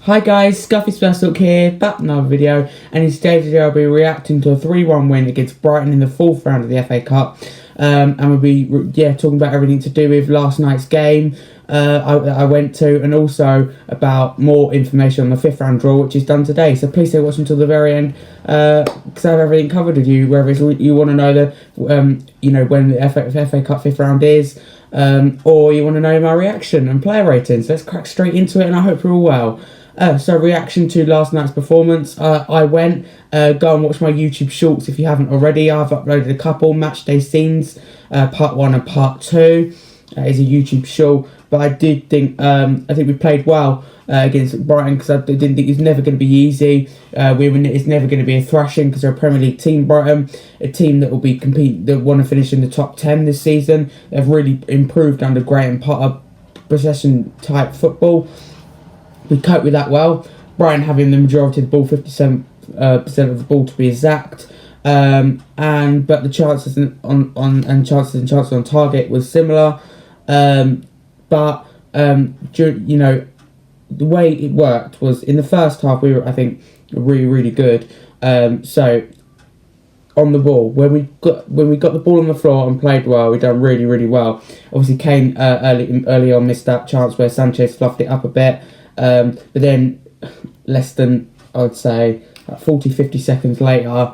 Hi guys, Scuffy Spurs here, back with another video, and in today's video I'll be reacting to a 3-1 win against Brighton in the 4th round of the FA Cup, and we'll be talking about everything to do with last night's game I went to, and also about more information on the 5th round draw which is done today. So please stay watching until the very end, because I have everything covered with you, whether you want to know the when the FA Cup 5th round is, or you want to know my reaction and player ratings. Let's crack straight into it, and I hope you're all well. So reaction to last night's performance, I went, go and watch my YouTube shorts if you haven't already. I've uploaded a couple, match day scenes, part 1 and part 2 is a YouTube short, but I did think, I think we played well against Brighton, because I didn't think it's never going to be easy. It's never going to be a thrashing, because they're a Premier League team, Brighton, a team that will be that want to finish in the top 10 this season. They've really improved under Graham Potter, possession type football. We coped with that well. Brighton having the majority of the ball, 57% of the ball to be exact, but the chances chances on target was similar. The way it worked was in the first half we were, I think, really good. So on the ball, when we got the ball on the floor and played well, we done really well. Obviously, Kane early on missed that chance where Sanchez fluffed it up a bit. But then less than, I would say, 40-50 seconds later,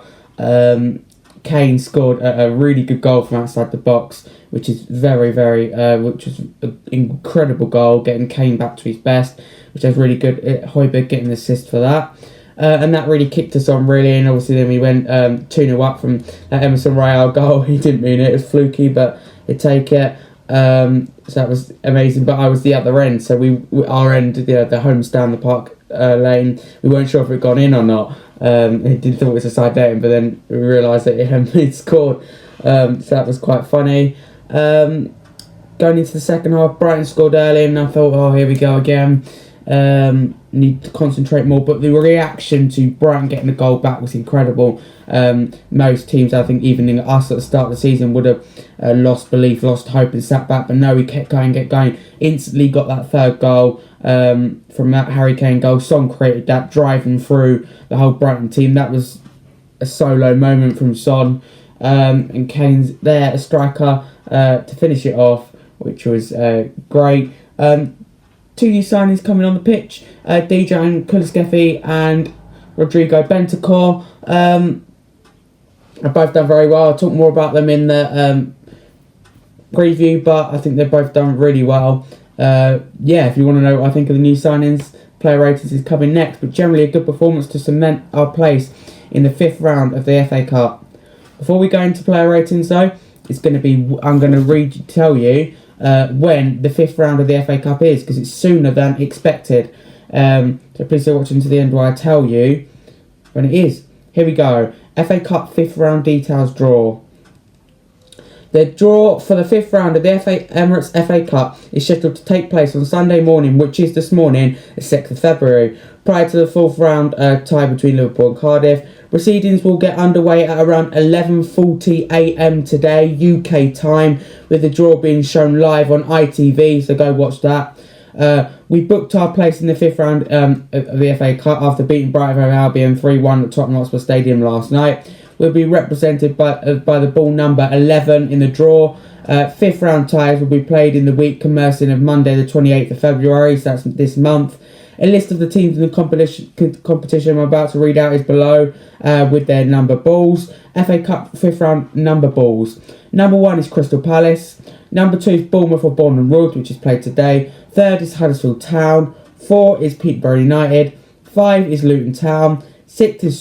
Kane scored a really good goal from outside the box, which is which was an incredible goal, getting Kane back to his best, which was really good. Højbjerg getting the assist for that. And that really kicked us on, really, and obviously then we went 2-0 up from that Emerson Royale goal. He didn't mean it, it was fluky, but he'd take it. So that was amazing, but I was the other end, so our end, the home stand, the park lane, we weren't sure if it had gone in or not. It did thought it was a side lane, but then we realised that it scored, so that was quite funny. Going into the second half, Brighton scored early, and I thought, oh, here we go again. Need to concentrate more, but the reaction to Brighton getting the goal back was incredible. Most teams, I think, even us at the start of the season, would have lost belief, lost hope and sat back, but no, we kept going, instantly got that third goal from that Harry Kane goal. Son created that, driving through the whole Brighton team. That was a solo moment from Son, and Kane's there, a striker, to finish it off, which was great. Two new signings coming on the pitch, Dejan, Kulusevski and Rodrigo, Bentancur. Have both done very well. I'll talk more about them in the preview, but I think they've both done really well. If you want to know what I think of the new signings, player ratings is coming next, but generally a good performance to cement our place in the 5th round of the FA Cup. Before we go into player ratings though, I'm going to tell you when the 5th round of the FA Cup is, because it's sooner than expected. So please stay watching to the end while I tell you when it is. Here we go. FA Cup 5th round details draw. The draw for the 5th round of the Emirates FA Cup is scheduled to take place on Sunday morning, which is this morning, the 6th of February. Prior to the 4th round tie between Liverpool and Cardiff, proceedings will get underway at around 11:40 AM today, UK time, with the draw being shown live on ITV, so go watch that. We booked our place in the 5th round of the FA Cup after beating Brighton and Albion 3-1 at Tottenham Hotspur Stadium last night. We'll be represented by the ball number 11 in the draw. 5th round ties will be played in the week commencing of Monday the 28th of February, so that's this month. A list of the teams in the competition I'm about to read out is below, with their number balls. FA Cup 5th round number balls. Number 1 is Crystal Palace. Number 2 is Bournemouth or Bournemouth Road, which is played today. 3rd is Huddersfield Town. 4 is Peterborough United. 5 is Luton Town. 6th is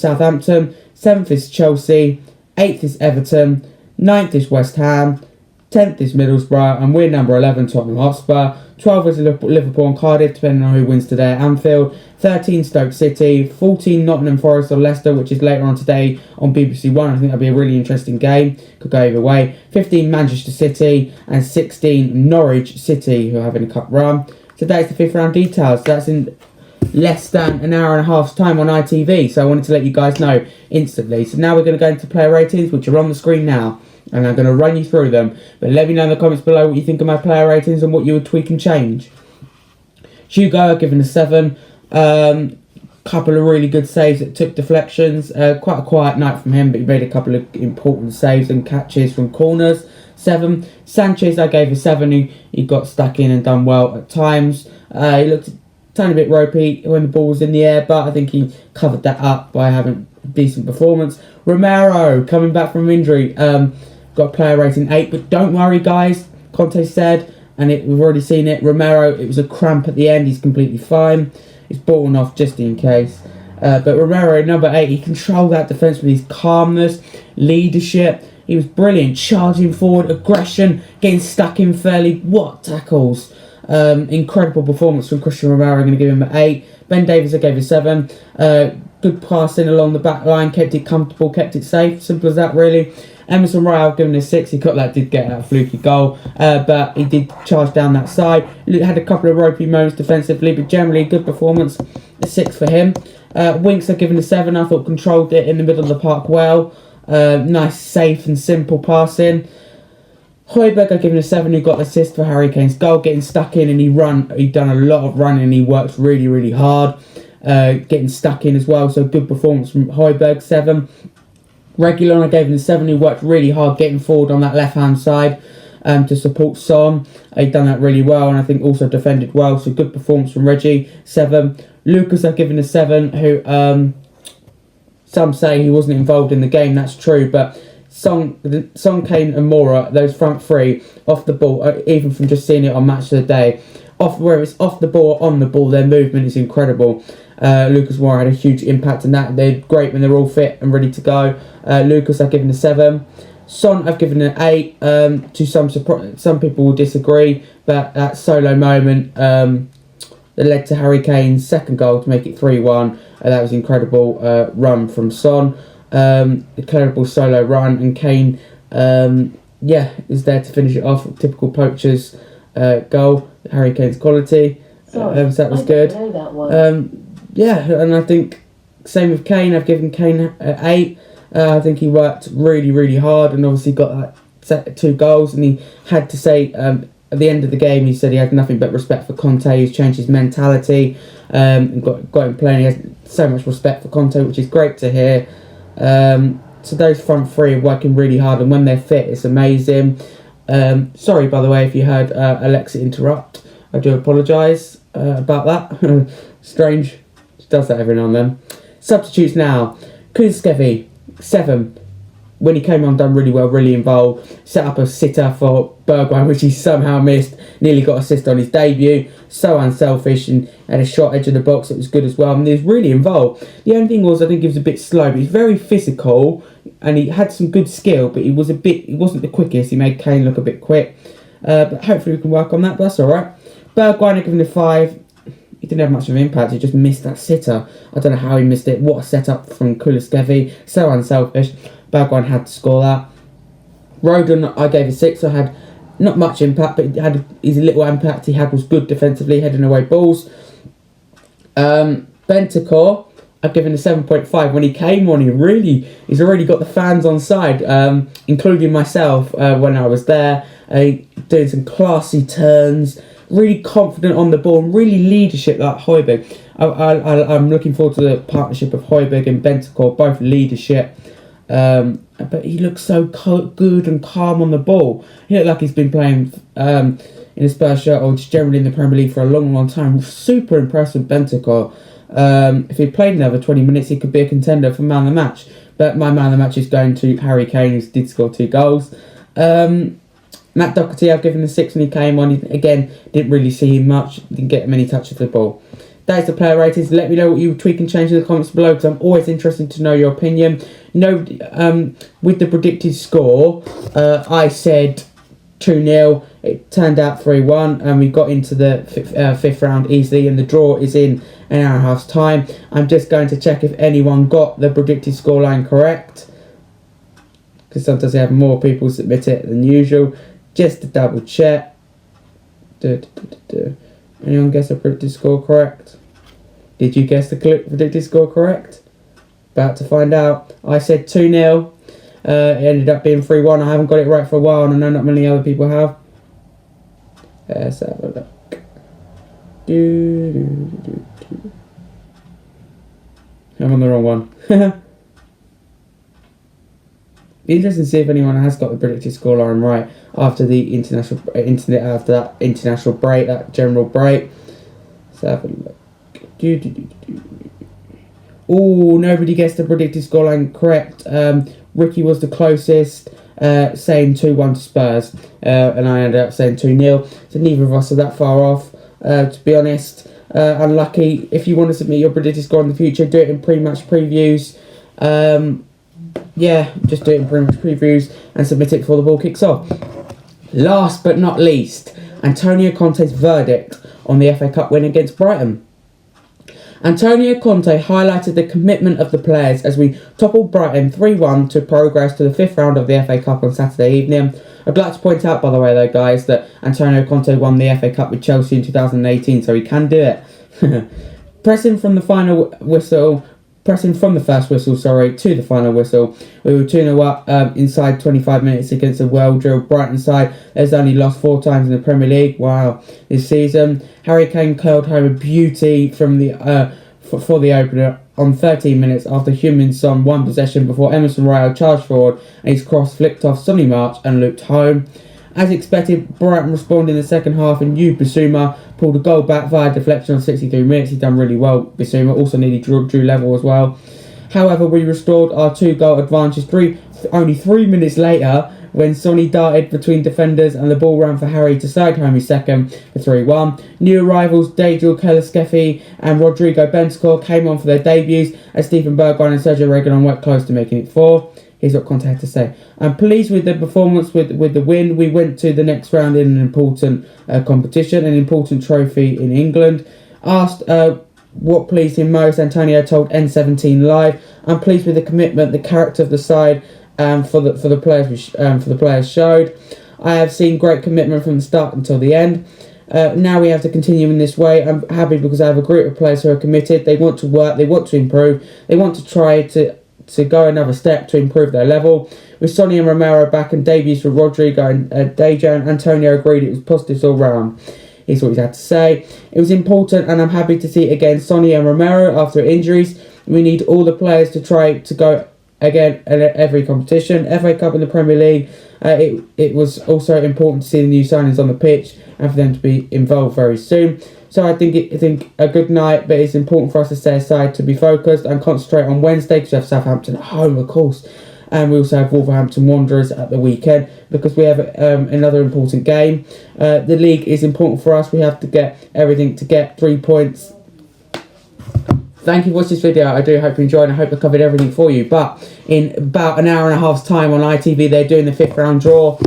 Southampton. 7th is Chelsea. 8th is Everton. 9th is West Ham. 10th is Middlesbrough, and we're number 11, Tottenham Hotspur. 12 is Liverpool and Cardiff, depending on who wins today at Anfield. 13 Stoke City. 14 Nottingham Forest or Leicester, which is later on today on BBC One. I think that'll be a really interesting game. Could go either way. 15 Manchester City, and 16 Norwich City, who are having a cup run. So that's the 5th round details. That's in less than an hour and a half's time on ITV, so I wanted to let you guys know instantly. So now we're going to go into player ratings, which are on the screen now, and I'm going to run you through them, but let me know in the comments below what you think of my player ratings and what you would tweak and change. Hugo, I've given a 7. Couple of really good saves that took deflections. Quite a quiet night from him, but he made a couple of important saves and catches from corners. 7. Sanchez, I gave a 7. He got stuck in and done well at times. He looked a tiny bit ropey when the ball was in the air, but I think he covered that up by having a decent performance. Romero, coming back from injury, got a player rating 8, but don't worry guys, Conte said, and we've already seen it, Romero, it was a cramp at the end, he's completely fine. He's balling off just in case. But Romero, number 8, he controlled that defence with his calmness, leadership. He was brilliant, charging forward, aggression, getting stuck in fairly. What tackles. Incredible performance from Christian Romero. I'm going to give him an 8. Ben Davies, I gave a 7. Good passing along the back line, kept it comfortable, kept it safe. Simple as that, really. Emerson Royal, given a 6. He did get that fluky goal, but he did charge down that side. Had a couple of ropey moments defensively, but generally a good performance. A 6 for him. Winks, I've given a 7. I thought controlled it in the middle of the park well. Nice, safe and simple passing. Højbjerg, I've given a 7. He got an assist for Harry Kane's goal, getting stuck in, and he done a lot of running. He worked really, really hard, getting stuck in as well. So good performance from Højbjerg. 7. Reguilon, I gave him a 7. He worked really hard getting forward on that left-hand side to support Son. He'd done that really well, and I think also defended well. So good performance from Reggie. 7. Lucas, I've given a 7, who some say he wasn't involved in the game. That's true, but Son, Kane and Moura, those front three, off the ball, even from just seeing it on Match of the Day, where it's off the ball, on the ball, their movement is incredible. Lucas Moura had a huge impact on that. They're great when they're all fit and ready to go. Lucas, I've given a 7. Son, I've given an 8. To some people will disagree, but that solo moment that led to Harry Kane's second goal to make it 3-1. That was incredible run from Son. Incredible solo run, and Kane, is there to finish it off. Typical poacher's goal. Harry Kane's quality. So that was good. Know that one. And I think same with Kane. I've given Kane an 8. I think he worked really, really hard, and obviously got that 2 goals. And he had to say at the end of the game, he said he had nothing but respect for Conte. He's changed his mentality, and got him playing. He has so much respect for Conte, which is great to hear. So those front three are working really hard, and when they're fit, it's amazing. Sorry, by the way, if you heard Alexa interrupt. I do apologise about that. Strange. She does that every now and then. Substitutes now. Kulusevski, 7. When he came on, done really well, really involved. Set up a sitter for Bergwijn, which he somehow missed. Nearly got assist on his debut. So unselfish, and had a shot edge of the box that was good as well. And he was really involved. The only thing was, I think he was a bit slow, but he's very physical, and he had some good skill, but he wasn't the quickest. He made Kane look a bit quick. But hopefully we can work on that, but that's alright. Bergwijn, I give him a 5. He didn't have much of an impact. He just missed that sitter. I don't know how he missed it. What a setup from Kulusevski. So unselfish. Bergwijn had to score that. Rodon, I gave a 6. I had not much impact, but his little impact he had was good defensively, heading away balls. Bentancur, I've given a 7.5. When he came on, he's already got the fans on side, including myself when I was there. Doing some classy turns, really confident on the ball, and really leadership like Højbjerg. I'm looking forward to the partnership of Højbjerg and Bentancur, both leadership. But he looks so good and calm on the ball. He looked like he's been playing in a Spurs shirt, or just generally in the Premier League, for a long, long time. Super impressed with Bentancur. If he played another 20 minutes, he could be a contender for man of the match. But my man of the match is going to Harry Kane, who did score 2 goals. Matt Doherty, I've given a 6 when he came on. Again, didn't really see him much. Didn't get many touches of the ball. That is the player ratings. Let me know what you tweak and change in the comments below, because I'm always interested to know your opinion. With the predicted score, I said 2-0. It turned out 3-1, and we got into the fifth round easily, and the draw is in an hour and a half's time. I'm just going to check if anyone got the predicted scoreline correct, because sometimes I have more people submit it than usual. Just to double check. Anyone guess the predicted score correct? Did you guess the predicted score correct? About to find out. I said 2-0. It ended up being 3-1. I haven't got it right for a while, and I know not many other people have. Let's have a look. I'm on the wrong one. Be interesting to see if anyone has got the predicted scoreline right after the international break, that general break. Let's have a look. Oh, nobody gets the predicted scoreline correct. Ricky was the closest, saying 2-1 to Spurs, and I ended up saying 2-0. So neither of us are that far off, to be honest. Unlucky. If you want to submit your predicted score in the future, do it in pre-match previews. Yeah, just do it in pre-match previews and submit it before the ball kicks off. Last but not least, Antonio Conte's verdict on the FA Cup win against Brighton. Antonio Conte highlighted the commitment of the players as we toppled Brighton 3-1 to progress to the 5th round of the FA Cup on Saturday evening. I'd like to point out, by the way, though, guys, that Antonio Conte won the FA Cup with Chelsea in 2018, so he can do it. Pressing from the first whistle, to the final whistle. We were 2-0 up inside 25 minutes against a well-drilled Brighton side. There's only lost 4 times in the Premier League. Wow, this season. Harry Kane curled home a beauty from the for the opener on 13 minutes after Heung-min Son won possession before Emerson Royal charged forward and his cross flicked off Sonny March and looped home. As expected, Brighton responded in the second half and Yu Bissouma pulled a goal back via deflection on 63 minutes. He'd done really well. Bissouma also nearly drew level as well. However, we restored our 2-goal advantage only 3 minutes later when Sonny darted between defenders and the ball ran for Harry to side home his second for 3-1. New arrivals Dejan, Kulusevski and Rodrigo Bentancur came on for their debuts as Stephen Bergwijn and Sergio Reguilón worked close to making it 4. Here's what Conte had to say. I'm pleased with the performance, with the win. We went to the next round in an important competition, an important trophy in England. Asked what pleased him most, Antonio told N17 Live, I'm pleased with the commitment, the character of the side for the players showed. I have seen great commitment from the start until the end. Now we have to continue in this way. I'm happy because I have a group of players who are committed. They want to work, they want to improve, they want to try to go another step to improve their level. With Sonny and Romero back and debuts for Rodrigo and Dejan, Antonio agreed it was positive all round. Here's what he had to say. It was important and I'm happy to see it again. Sonny and Romero after injuries. We need all the players to try to go again at every competition. FA Cup in the Premier League. It was also important to see the new signings on the pitch and for them to be involved very soon. So I think a good night, but it's important for us to stay aside, to be focused and concentrate on Wednesday because we have Southampton at home, of course. And we also have Wolverhampton Wanderers at the weekend because we have another important game. The league is important for us. We have to get everything to get 3 points. Thank you for watching this video. I do hope you enjoyed and I hope I covered everything for you. But in about an hour and a half's time on ITV, they're doing the 5th round draw.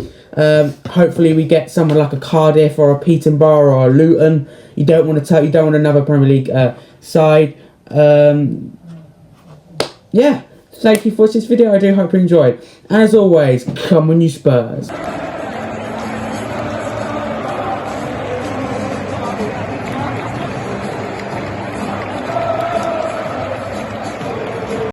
Hopefully we get someone like a Cardiff or a Peterborough or a Luton. You don't want another Premier League side. Yeah, thank you for watching this video. I do hope you enjoyed. And as always, come on you Spurs.